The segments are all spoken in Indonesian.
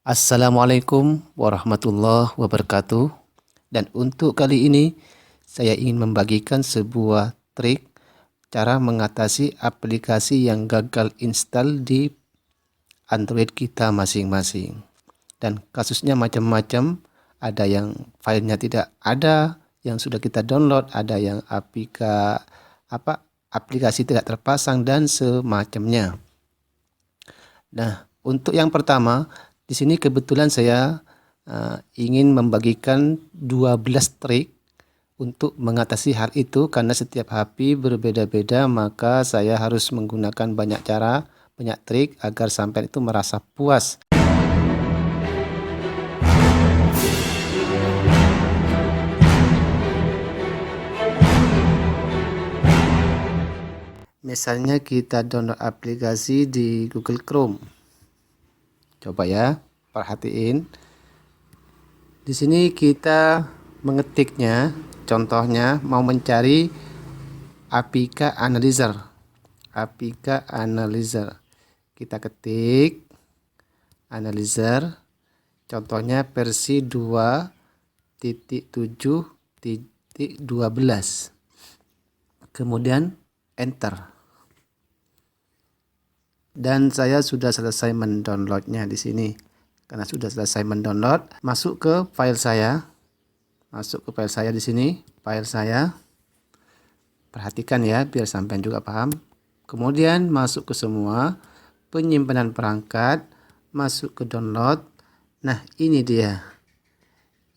Assalamualaikum warahmatullahi wabarakatuh. Dan untuk kali ini saya ingin membagikan sebuah trik cara mengatasi aplikasi yang gagal install di Android kita masing-masing. Dan kasusnya macam-macam, ada yang filenya tidak ada, yang sudah kita download, ada yang aplikasi tidak terpasang dan semacamnya. Nah, untuk yang pertama, di sini kebetulan saya ingin membagikan 12 trik untuk mengatasi hal itu karena setiap HP berbeda-beda, maka saya harus menggunakan banyak cara, banyak trik agar sampai itu merasa puas. Misalnya kita download aplikasi di Google Chrome. Coba ya, perhatiin. Di sini kita mengetiknya, contohnya mau mencari APK Analyzer. APK Analyzer. Kita ketik Analyzer, contohnya versi 2.7.12. Kemudian enter. Dan saya sudah selesai mendownloadnya di sini. Karena sudah selesai mendownload, masuk ke file saya. Masuk ke file saya di sini, file saya. Perhatikan ya, biar sampai juga paham. Kemudian masuk ke semua, penyimpanan perangkat, masuk ke download. Nah, ini dia.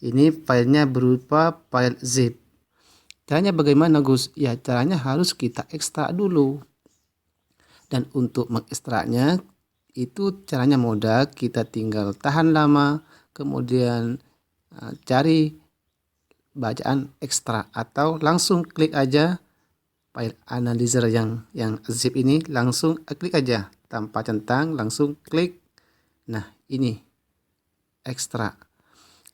Ini filenya berupa file zip. Caranya bagaimana, Gus? Ya, caranya harus kita ekstrak dulu. Dan untuk mengekstraknya itu caranya mudah, kita tinggal tahan lama, kemudian cari bacaan ekstrak atau langsung klik aja file analyzer yang zip ini, langsung klik aja tanpa centang, langsung klik. Nah, ini ekstrak.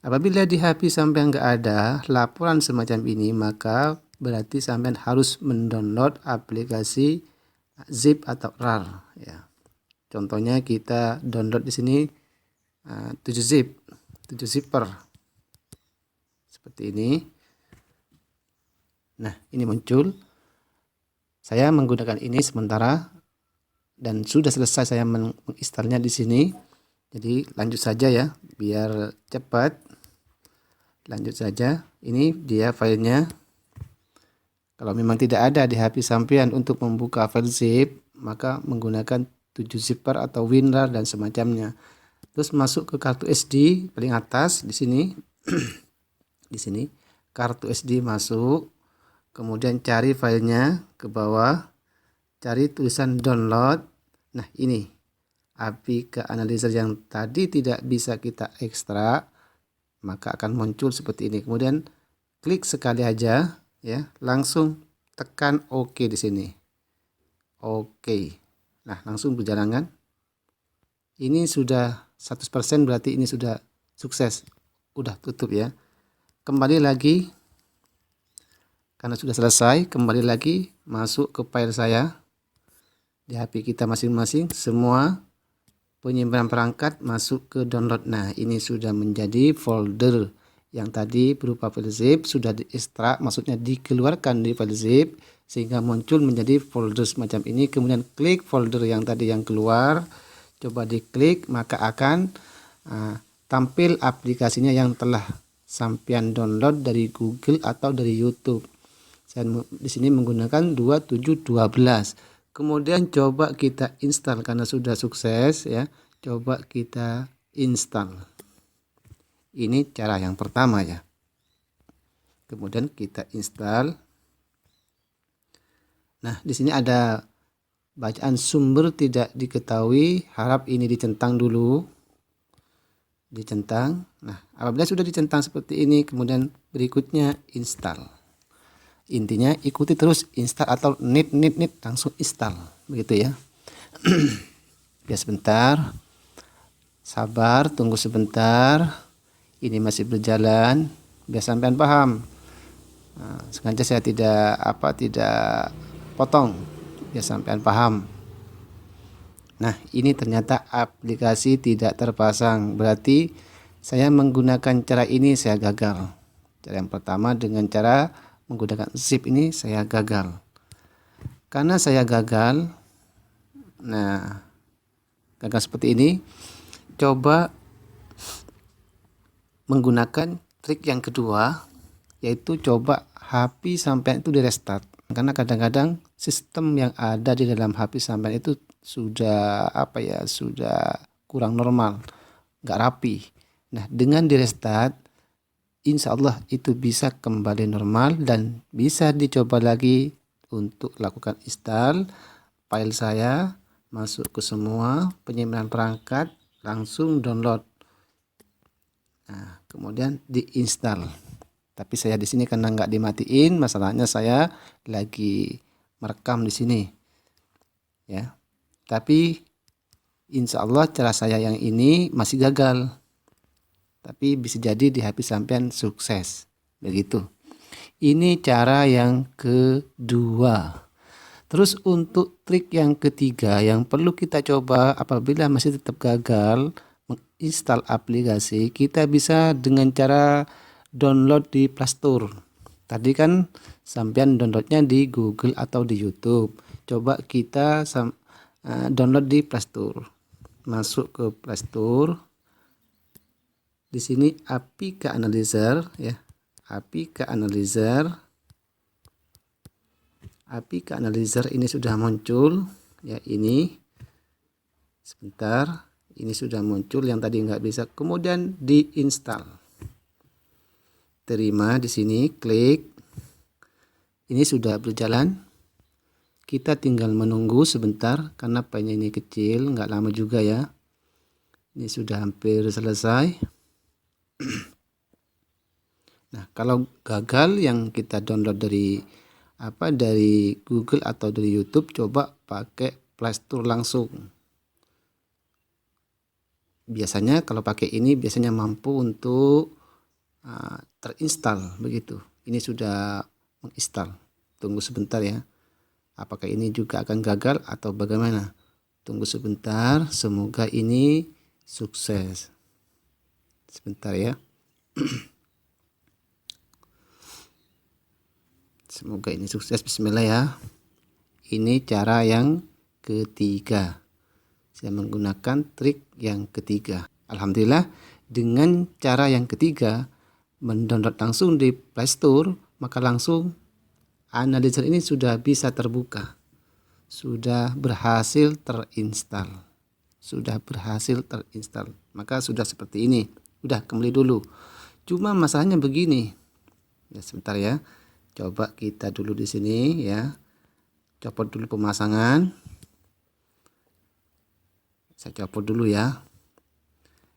Apabila di HP sampai nggak ada laporan semacam ini, maka berarti sampai harus mendownload aplikasi zip atau RAR ya. Contohnya kita download di sini 7 zipper seperti ini. Nah, ini muncul. Saya menggunakan ini sementara dan sudah selesai saya menginstalnya di sini. Jadi lanjut saja ya, biar cepat. Lanjut saja. Ini dia filenya. Kalau memang tidak ada di HP sampean untuk membuka file zip, maka menggunakan 7 zipper atau WinRAR dan semacamnya. Terus masuk ke kartu SD paling atas di sini. Di sini kartu SD masuk, kemudian cari filenya ke bawah, cari tulisan download. Nah, ini APK Analyzer yang tadi tidak bisa kita ekstrak, maka akan muncul seperti ini. Kemudian klik sekali aja ya, langsung tekan OK di sini. OK. Nah, langsung berjalan kan? Ini sudah 100%, berarti ini sudah sukses. Udah tutup ya. Kembali lagi. Karena sudah selesai, kembali lagi masuk ke file saya. Di HP kita masing-masing, semua penyimpanan perangkat masuk ke download. Nah, ini sudah menjadi folder. Yang tadi berupa file zip sudah diekstrak, maksudnya dikeluarkan dari file zip sehingga muncul menjadi folder semacam ini. Kemudian klik folder yang tadi yang keluar, coba diklik, maka akan tampil aplikasinya yang telah sampean download dari Google atau dari YouTube. Saya di sini menggunakan 2.7.12. Kemudian coba kita install karena sudah sukses ya. Coba kita install. Ini cara yang pertama ya. Kemudian kita install. Nah, di sini ada bacaan sumber tidak diketahui, harap ini dicentang dulu. Dicentang. Nah, apabila sudah dicentang seperti ini, kemudian berikutnya install. Intinya ikuti terus install atau nit langsung install, begitu ya. Ya, sebentar. Sabar, tunggu sebentar. Ini masih berjalan, biar sampean paham. Nah, sengaja saya tidak potong, biar sampean paham. Nah, ini ternyata aplikasi tidak terpasang. Berarti saya menggunakan cara ini saya gagal. Cara yang pertama dengan cara menggunakan zip ini saya gagal. Karena saya gagal, nah gagal seperti ini, coba menggunakan trik yang kedua, yaitu coba HP sampean itu di restart. Karena kadang-kadang sistem yang ada di dalam HP sampean itu sudah sudah kurang normal, nggak rapi. Nah, dengan di restart, insya Allah itu bisa kembali normal dan bisa dicoba lagi untuk lakukan install file saya, masuk ke semua penyimpanan perangkat, langsung download. Nah, kemudian diinstal. Tapi saya di sini karena nggak dimatiin, masalahnya saya lagi merekam di sini, ya. Tapi insya Allah cara saya yang ini masih gagal. Tapi bisa jadi di HP sampean sukses. Begitu. Ini cara yang kedua. Terus untuk trik yang ketiga yang perlu kita coba apabila masih tetap gagal menginstal aplikasi, kita bisa dengan cara download di Play Store. Tadi kan sampean downloadnya di Google atau di YouTube. Coba kita download di Play Store. Masuk ke Play Store. Di sini APK Analyzer ya. APK Analyzer. APK Analyzer ini sudah muncul ya, ini. Sebentar, ini sudah muncul yang tadi nggak bisa. Kemudian diinstal. Terima di sini, klik. Ini sudah berjalan. Kita tinggal menunggu sebentar karena filenya ini kecil, nggak lama juga ya. Ini sudah hampir selesai. Nah, kalau gagal yang kita download dari Google atau dari YouTube, coba pakai Play Store langsung. Biasanya kalau pakai ini biasanya mampu untuk terinstall begitu. Ini sudah menginstal. Tunggu sebentar ya. Apakah ini juga akan gagal atau bagaimana? Tunggu sebentar, semoga ini sukses. Sebentar ya. Semoga ini sukses. Bismillah ya. Ini cara yang ketiga. Saya menggunakan trik yang ketiga. Alhamdulillah dengan cara yang ketiga mendownload langsung di Play Store, maka langsung analyzer ini sudah bisa terbuka. Sudah berhasil terinstall. Maka sudah seperti ini. Udah kembali dulu. Cuma masalahnya begini. Ya, sebentar ya. Coba kita dulu di sini ya. Copot dulu pemasangan. Saya copot dulu ya.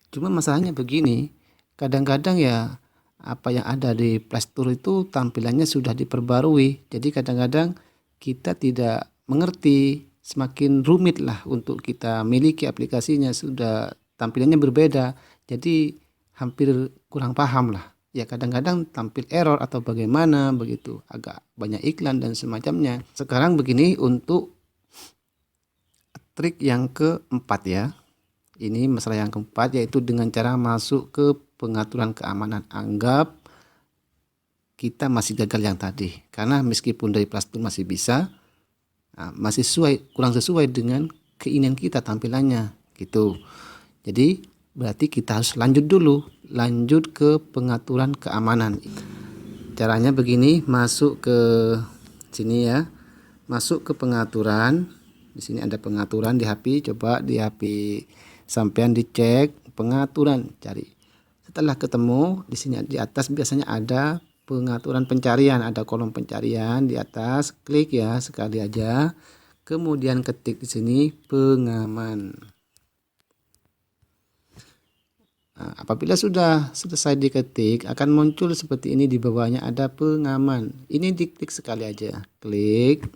Cuma masalahnya begini. Kadang-kadang ya apa yang ada di Play Store itu tampilannya sudah diperbarui. Jadi kadang-kadang kita tidak mengerti. Semakin rumit lah untuk kita miliki aplikasinya. Sudah tampilannya berbeda. Jadi hampir kurang paham lah. Ya kadang-kadang tampil error atau bagaimana begitu, agak banyak iklan dan semacamnya. Sekarang begini untuk trik yang keempat ya. Ini masalah yang keempat, yaitu dengan cara masuk ke pengaturan keamanan. Anggap kita masih gagal yang tadi, karena meskipun dari Play Store masih bisa, masih kurang sesuai dengan keinginan kita tampilannya gitu. Jadi berarti kita harus lanjut ke pengaturan keamanan. Caranya begini, masuk ke sini ya. Masuk ke pengaturan. Di sini ada pengaturan di HP, coba di HP sampean dicek pengaturan, cari. Setelah ketemu, di sini di atas biasanya ada pengaturan pencarian, ada kolom pencarian di atas, klik ya sekali aja. Kemudian ketik di sini pengaman. Nah, apabila sudah selesai diketik, akan muncul seperti ini, di bawahnya ada pengaman. Ini diklik sekali aja, klik.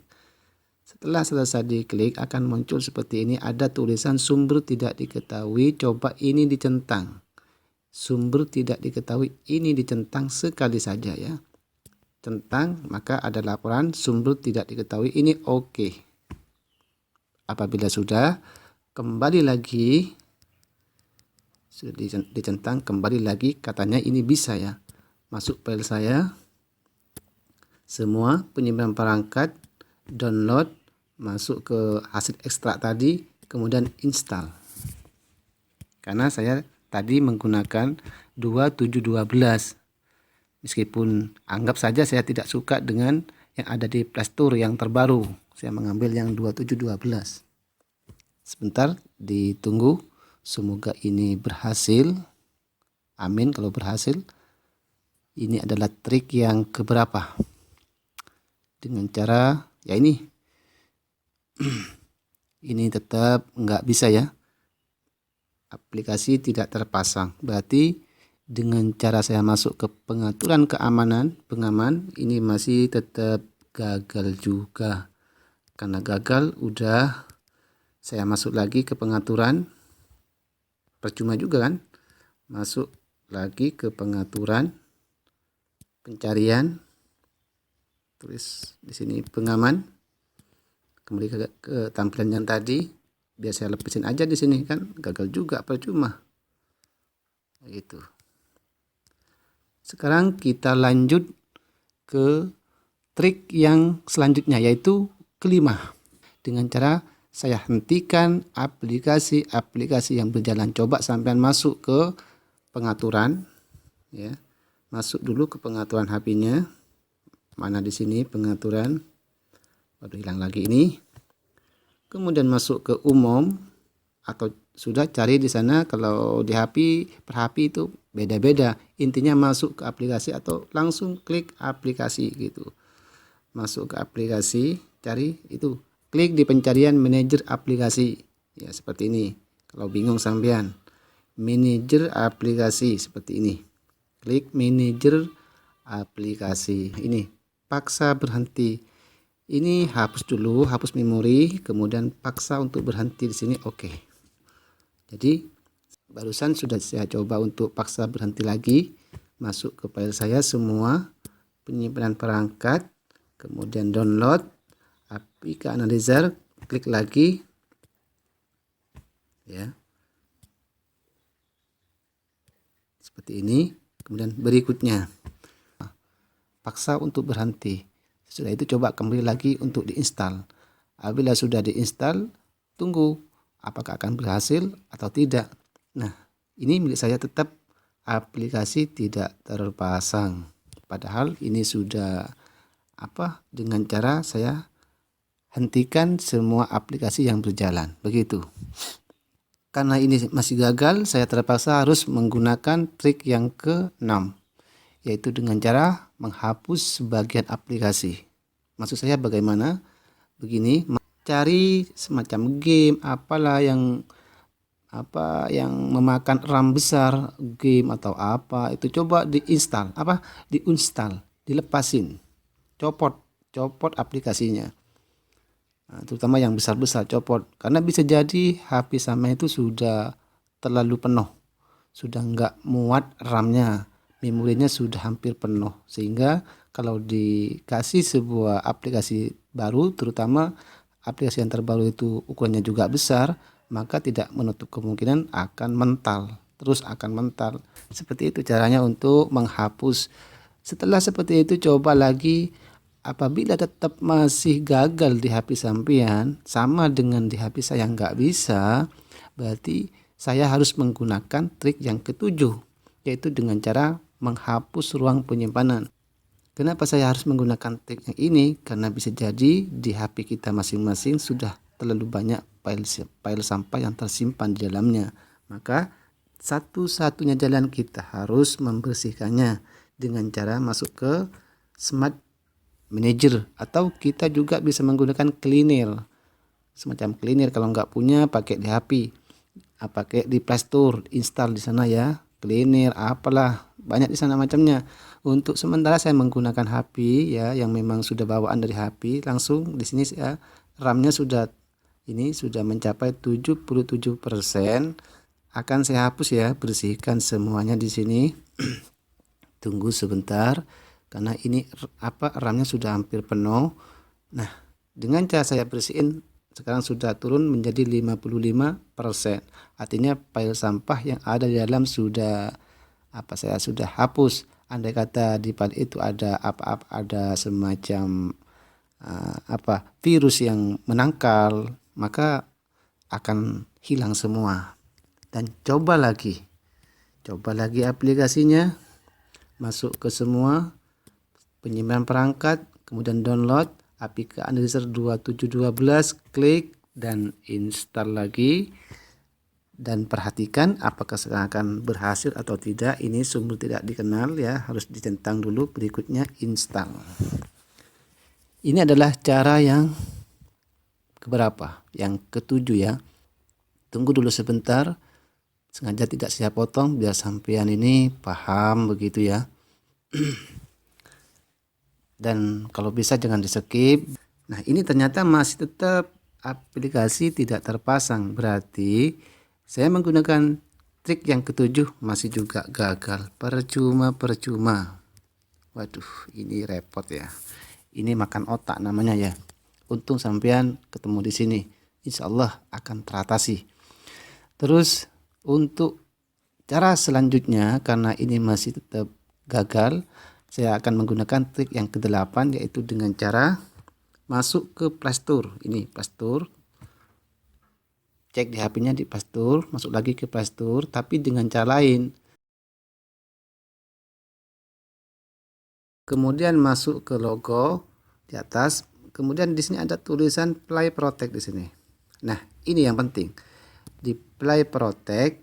Setelah selesai diklik akan muncul seperti ini, ada tulisan sumber tidak diketahui, coba ini dicentang. Sumber tidak diketahui, ini dicentang sekali saja ya. Centang, maka ada laporan sumber tidak diketahui, ini oke. Apabila sudah, kembali lagi, sudah dicentang, kembali lagi, katanya ini bisa ya. Masuk file saya, semua penyimpanan perangkat, download, masuk ke hasil ekstrak tadi, kemudian install. Karena saya tadi menggunakan 2712. Meskipun anggap saja saya tidak suka dengan yang ada di Play Store yang terbaru, saya mengambil yang 2712. Sebentar ditunggu, semoga ini berhasil. Amin kalau berhasil. Ini adalah trik yang keberapa? Dengan cara ya ini. Ini tetap nggak bisa ya. Aplikasi tidak terpasang. Berarti dengan cara saya masuk ke pengaturan keamanan, pengaman, ini masih tetap gagal juga. Karena gagal, udah saya masuk lagi ke pengaturan. Percuma juga kan? Masuk lagi ke pengaturan, pencarian, tulis di sini pengaman, kembali ke tampilan yang tadi. Biar saya lepasin aja di sini kan, gagal juga, percuma. Gitu. Sekarang kita lanjut ke trik yang selanjutnya, yaitu kelima. Dengan cara saya hentikan aplikasi-aplikasi yang berjalan. Coba sampean masuk ke pengaturan, ya. Masuk dulu ke pengaturan HP-nya. Mana di sini pengaturan? Waduh, hilang lagi ini. Kemudian masuk ke umum, atau sudah cari di sana. Kalau di HP per HP itu beda-beda. Intinya masuk ke aplikasi atau langsung klik aplikasi gitu. Masuk ke aplikasi, cari itu. Klik di pencarian manajer aplikasi. Ya seperti ini. Kalau bingung sampean, manajer aplikasi seperti ini. Klik manajer aplikasi. Ini paksa berhenti. Ini hapus dulu, hapus memori, kemudian paksa untuk berhenti di sini. Oke. Jadi barusan sudah saya coba untuk paksa berhenti lagi. Masuk ke file saya semua, penyimpanan perangkat, kemudian download, APK Analyzer, klik lagi. Ya. Seperti ini. Kemudian berikutnya, paksa untuk berhenti. Setelah itu coba kembali lagi untuk diinstal. Apabila sudah diinstal, tunggu apakah akan berhasil atau tidak. Nah, ini milik saya tetap aplikasi tidak terpasang. Padahal ini sudah dengan cara saya hentikan semua aplikasi yang berjalan. Begitu. Karena ini masih gagal, saya terpaksa harus menggunakan trik yang ke-6. Yaitu dengan cara menghapus sebagian aplikasi. Maksud saya bagaimana? Begini, cari semacam game apalah yang memakan RAM besar, game atau apa, itu coba diinstal, dilepasin, copot aplikasinya. Nah, terutama yang besar-besar copot, karena bisa jadi HP sama itu sudah terlalu penuh, sudah nggak muat RAM-nya. Memorinya sudah hampir penuh, sehingga kalau dikasih sebuah aplikasi baru, terutama aplikasi yang terbaru itu ukurannya juga besar, maka tidak menutup kemungkinan akan mental, terus akan mental. Seperti itu caranya untuk menghapus. Setelah seperti itu coba lagi. Apabila tetap masih gagal di HP sampean, sama dengan di HP saya nggak bisa, berarti saya harus menggunakan trik yang ketujuh, yaitu dengan cara menghapus ruang penyimpanan. Kenapa saya harus menggunakan trik yang ini? Karena bisa jadi di HP kita masing-masing sudah terlalu banyak file sampah yang tersimpan di dalamnya. Maka satu-satunya jalan kita harus membersihkannya dengan cara masuk ke Smart Manager, atau kita juga bisa menggunakan cleaner. Semacam cleaner kalau nggak punya pakai di HP. Pakai di Play Store, install di sana ya. Cleaner apalah, banyak di sana macamnya. Untuk sementara saya menggunakan HP ya yang memang sudah bawaan dari HP. Langsung di sini ya, RAM-nya sudah mencapai 77%. Akan saya hapus ya, bersihkan semuanya di sini. Tunggu sebentar karena ini RAM-nya sudah hampir penuh. Nah, dengan cara saya bersihin sekarang sudah turun menjadi 55%. Artinya file sampah yang ada di dalam sudah saya sudah hapus. Andai kata di file itu ada ada semacam virus yang menangkal, maka akan hilang semua. Dan coba lagi aplikasinya, masuk ke semua penyimpanan perangkat, kemudian download APK Analyzer 2712, klik dan install lagi, dan perhatikan apakah akan berhasil atau tidak. Ini sumber tidak dikenal ya, harus ditentang dulu. Berikutnya install. Ini adalah cara yang keberapa? Yang ketujuh ya. Tunggu dulu sebentar, sengaja tidak saya potong biar sampean ini paham begitu ya. Dan kalau bisa jangan di skip. Nah, ini ternyata masih tetap aplikasi tidak terpasang, berarti saya menggunakan trik yang ketujuh masih juga gagal. Percuma. Waduh, ini repot ya. Ini makan otak namanya ya. Untung sampean ketemu di sini, insya Allah akan teratasi. Terus untuk cara selanjutnya, karena ini masih tetap gagal, saya akan menggunakan trik yang ke-8, yaitu dengan cara masuk ke Playstore. Ini Playstore, cek di HP-nya di Playstore, masuk lagi ke Playstore, tapi dengan cara lain. Kemudian masuk ke logo di atas, kemudian di sini ada tulisan Play Protect di sini. Nah, ini yang penting. Di Play Protect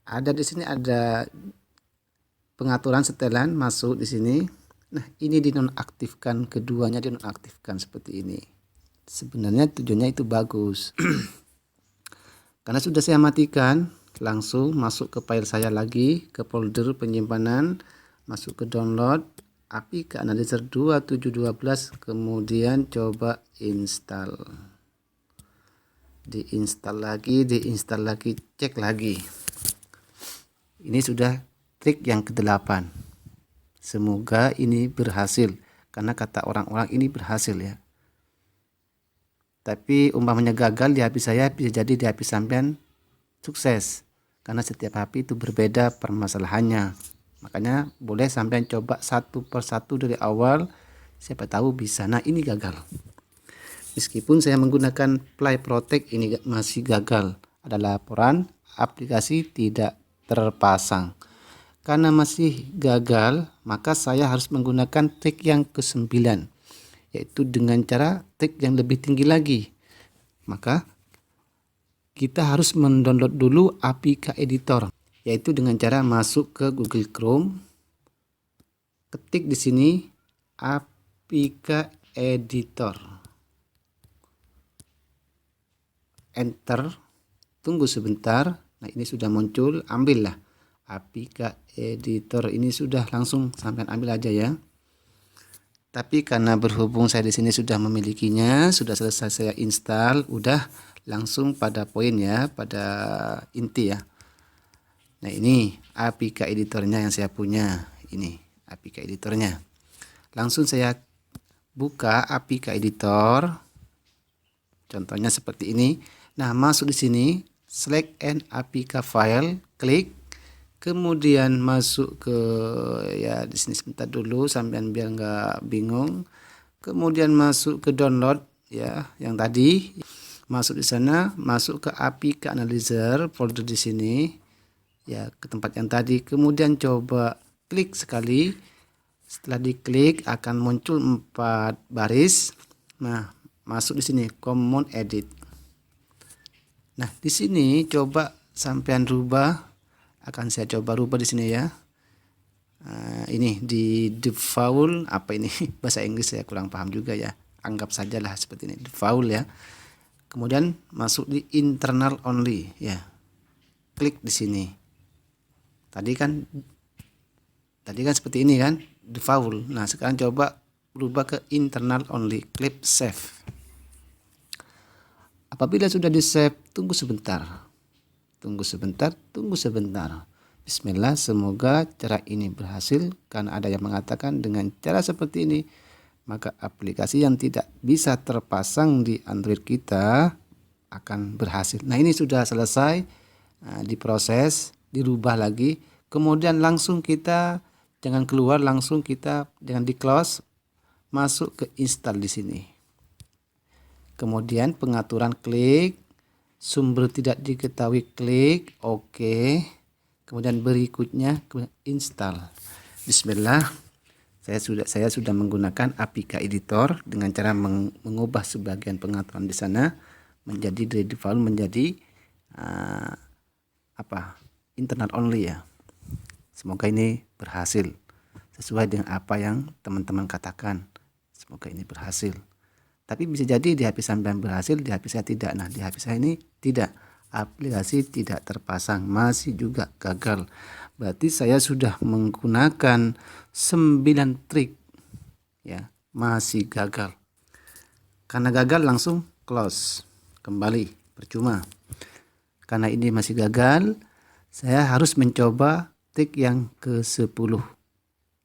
ada di sini ada pengaturan setelan, masuk di sini. Nah, ini dinonaktifkan, keduanya dinonaktifkan seperti ini. Sebenarnya tujuannya itu bagus. Karena sudah saya matikan, langsung masuk ke file saya lagi, ke folder penyimpanan, masuk ke download APK Analyzer 2712, kemudian coba install. Diinstal lagi, cek lagi. Ini sudah trik yang ke-8. Semoga ini berhasil, karena kata orang-orang ini berhasil ya. Tapi umpamanya gagal di HP saya, bisa jadi di HP sampean sukses, karena setiap HP itu berbeda permasalahannya. Makanya boleh sampean coba satu persatu dari awal, siapa tahu bisa. Nah, ini gagal. Meskipun saya menggunakan Play Protect, ini masih gagal. Ada laporan aplikasi tidak terpasang. Karena masih gagal, maka saya harus menggunakan trik yang ke-9, yaitu dengan cara trik yang lebih tinggi lagi. Maka kita harus mendownload dulu APK Editor, yaitu dengan cara masuk ke Google Chrome, ketik di sini APK Editor, enter, tunggu sebentar. Nah, ini sudah muncul, ambillah APK Editor. Ini sudah langsung sampai ambil aja ya. Tapi karena berhubung saya di sini sudah memilikinya, sudah selesai saya install, udah langsung pada poin ya, pada inti ya. Nah, ini APK editornya yang saya punya. Ini APK editornya. Langsung saya buka APK editor. Contohnya seperti ini. Nah, masuk di sini, select an APK file, klik. Kemudian masuk ke ya di sini sebentar dulu sampean biar nggak bingung. Kemudian masuk ke download ya yang tadi. Masuk di sana, masuk ke APK Analyzer folder di sini. Ya, ke tempat yang tadi. Kemudian coba klik sekali. Setelah diklik akan muncul 4 baris. Nah, masuk di sini Common Edit. Nah, di sini coba sampean rubah. Akan saya coba rubah di sini ya. Ini di default apa ini? Bahasa Inggris saya kurang paham juga ya. Anggap sajalah seperti ini, default ya. Kemudian masuk di internal only ya. Klik di sini. Tadi kan seperti ini kan, default. Nah, sekarang coba berubah ke internal only, klik save. Apabila sudah di save, tunggu sebentar. Bismillah, semoga cara ini berhasil, karena ada yang mengatakan dengan cara seperti ini maka aplikasi yang tidak bisa terpasang di Android kita akan berhasil. Nah, ini sudah selesai diproses, dirubah lagi, kemudian langsung kita jangan keluar, langsung kita jangan di close, masuk ke install di sini. Kemudian pengaturan klik, sumber tidak diketahui klik, oke. Kemudian berikutnya install. Bismillah. Saya sudah menggunakan APK Editor dengan cara mengubah sebagian pengaturan di sana menjadi dari default menjadi internet only ya. Semoga ini berhasil sesuai dengan apa yang teman-teman katakan. Semoga ini berhasil. Tapi bisa jadi di HP sampean berhasil, di HP saya tidak. Nah, di HP saya ini tidak. Aplikasi tidak terpasang, masih juga gagal. Berarti saya sudah menggunakan 9 trik ya, masih gagal. Karena gagal langsung close, kembali, percuma. Karena ini masih gagal, saya harus mencoba trik yang ke-10.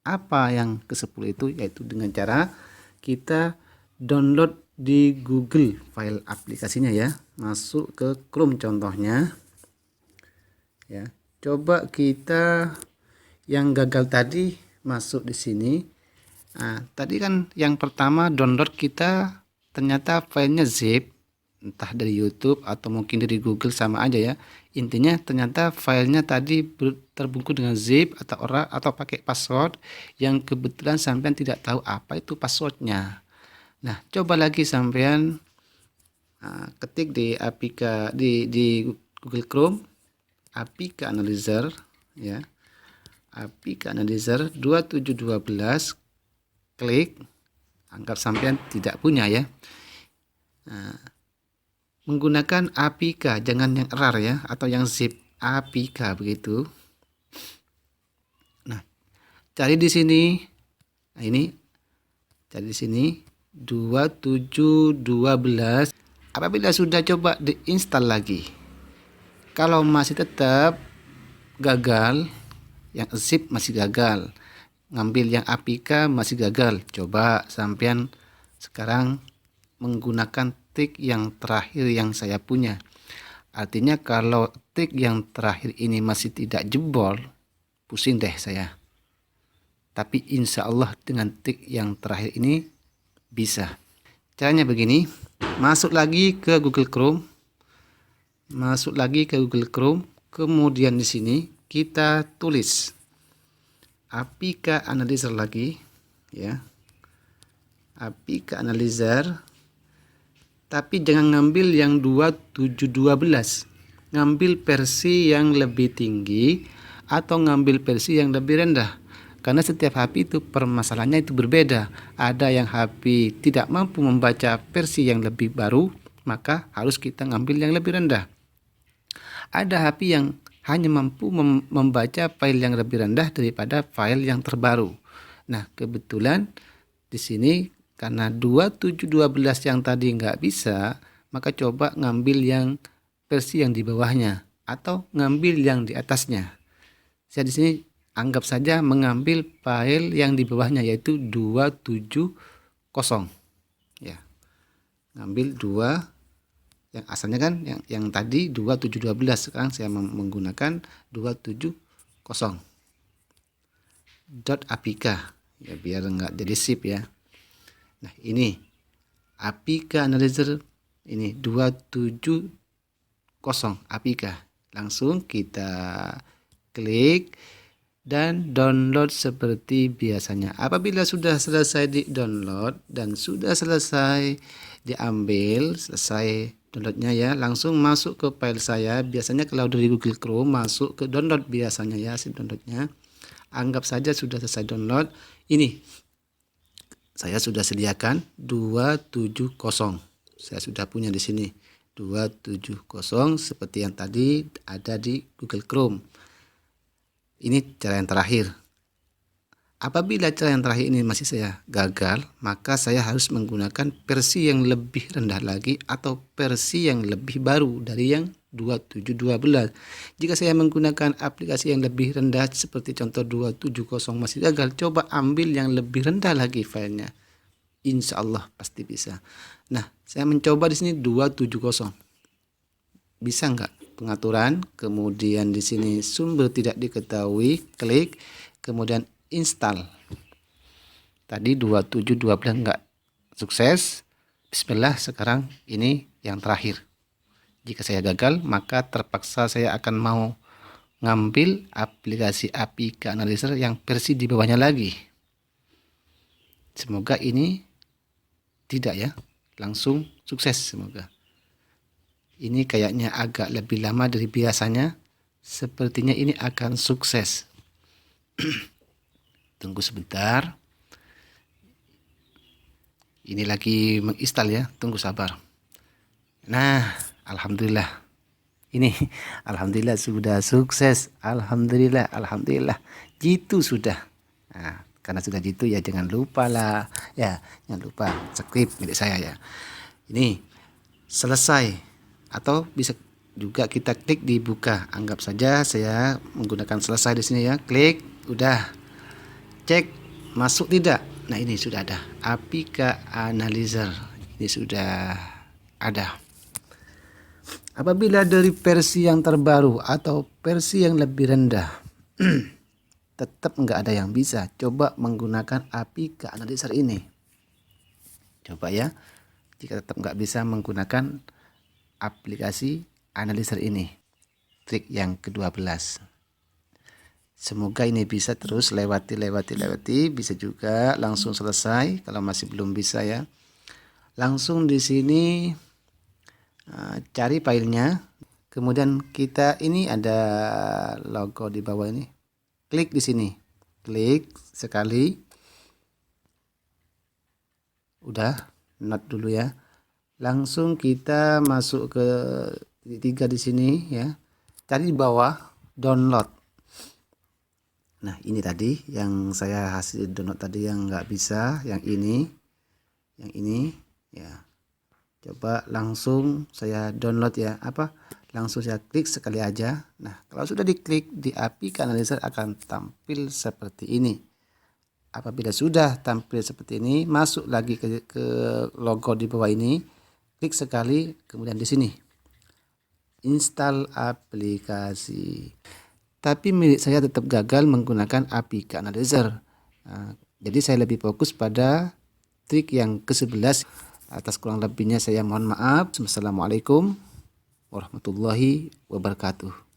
Apa yang ke-10 itu? Yaitu dengan cara kita download di Google file aplikasinya ya. Masuk ke Chrome contohnya. Ya. Coba kita yang gagal tadi masuk di sini. Nah, tadi kan yang pertama download kita ternyata filenya zip, entah dari YouTube atau mungkin dari Google sama aja ya. Intinya ternyata filenya tadi terbungkus dengan zip atau pakai password yang kebetulan sampean tidak tahu apa itu passwordnya. Nah, coba lagi sampean ketik di APK di Google Chrome APK Analyzer ya. APK Analyzer 2712, klik, anggap sampean tidak punya ya. Menggunakan APK, jangan yang RAR ya atau yang zip, APK begitu. Nah, cari di sini. Nah, ini cari di sini 2712. Apabila sudah coba diinstal lagi, kalau masih tetap gagal, yang zip masih gagal, ngambil yang APK masih gagal, coba sampean sekarang menggunakan trik yang terakhir yang saya punya. Artinya kalau trik yang terakhir ini masih tidak jebol, pusing deh saya. Tapi insya Allah dengan trik yang terakhir ini bisa. Caranya begini, masuk lagi ke Google Chrome. Kemudian di sini kita tulis APK Analyzer lagi ya. APK Analyzer, tapi jangan ngambil yang 2712. Ngambil versi yang lebih tinggi atau ngambil versi yang lebih rendah. Karena setiap HP itu permasalahannya itu berbeda. Ada yang HP tidak mampu membaca versi yang lebih baru, maka harus kita ngambil yang lebih rendah. Ada HP yang hanya mampu membaca file yang lebih rendah daripada file yang terbaru. Nah, kebetulan di sini karena 2712 yang tadi nggak bisa, maka coba ngambil yang versi yang di bawahnya atau ngambil yang di atasnya. Saya di sini anggap saja mengambil file yang di bawahnya yaitu 270 ya. Ngambil 2 yang asalnya kan yang tadi 2712, sekarang saya menggunakan 270.apk ya biar enggak jadi zip ya. Nah, ini APK Analyzer ini 270 APK. Langsung kita klik dan download seperti biasanya. Apabila sudah selesai di download dan sudah selesai diambil, selesai downloadnya ya, langsung masuk ke file saya. Biasanya kalau dari Google Chrome masuk ke download biasanya ya, si downloadnya. Anggap saja sudah selesai download. Ini saya sudah sediakan 270. Saya sudah punya di sini 270 seperti yang tadi ada di Google Chrome. Ini cara yang terakhir. Apabila cara yang terakhir ini masih saya gagal, maka saya harus menggunakan versi yang lebih rendah lagi atau versi yang lebih baru dari yang 2712. Jika saya menggunakan aplikasi yang lebih rendah seperti contoh 270 masih gagal, coba ambil yang lebih rendah lagi filenya. insya Allah pasti bisa. Nah, saya mencoba di sini 270. Bisa nggak pengaturan, kemudian di sini sumber tidak diketahui, klik, kemudian install. Tadi 2712 nggak sukses. Bismillah, sekarang ini yang terakhir. Jika saya gagal, maka terpaksa saya akan mau ngambil aplikasi APK Analyzer yang versi di bawahnya lagi. Semoga ini tidak ya, langsung sukses semoga. Ini kayaknya agak lebih lama dari biasanya. Sepertinya ini akan sukses. Tunggu sebentar. Ini lagi menginstal ya, tunggu sabar. Nah, alhamdulillah. Ini alhamdulillah sudah sukses. Alhamdulillah, alhamdulillah. Jitu sudah. Nah, karena sudah jitu ya jangan lupa lah. Ya, jangan lupa subscribe milik saya ya. Ini selesai. Atau bisa juga kita klik di buka. Anggap saja saya menggunakan selesai di sini ya. Klik, udah. Cek masuk tidak. Nah, ini sudah ada APK Analyzer. Ini sudah ada. Apabila dari versi yang terbaru atau versi yang lebih rendah tetap nggak ada yang bisa, coba menggunakan APK Analyzer ini. Coba ya. Jika tetap nggak bisa menggunakan aplikasi Analyzer ini, trik yang ke-12. Semoga ini bisa terus lewati, bisa juga langsung selesai. Kalau masih belum bisa ya, langsung di sini cari filenya. Kemudian kita ini ada logo di bawah ini, klik di sini, klik sekali, udah, not dulu ya. Langsung kita masuk ke tiga di sini ya. Cari di bawah download. Nah, ini tadi yang saya hasil download tadi yang nggak bisa, yang ini ya. Coba langsung saya download ya. Langsung saya klik sekali aja. Nah, kalau sudah diklik di APK Analyzer akan tampil seperti ini. Apabila sudah tampil seperti ini, masuk lagi ke logo di bawah ini. Klik sekali, kemudian di sini install aplikasi. Tapi milik saya tetap gagal menggunakan APK Analyzer. Jadi saya lebih fokus pada trik yang ke-11. Atas kurang lebihnya saya mohon maaf. Wassalamualaikum warahmatullahi wabarakatuh.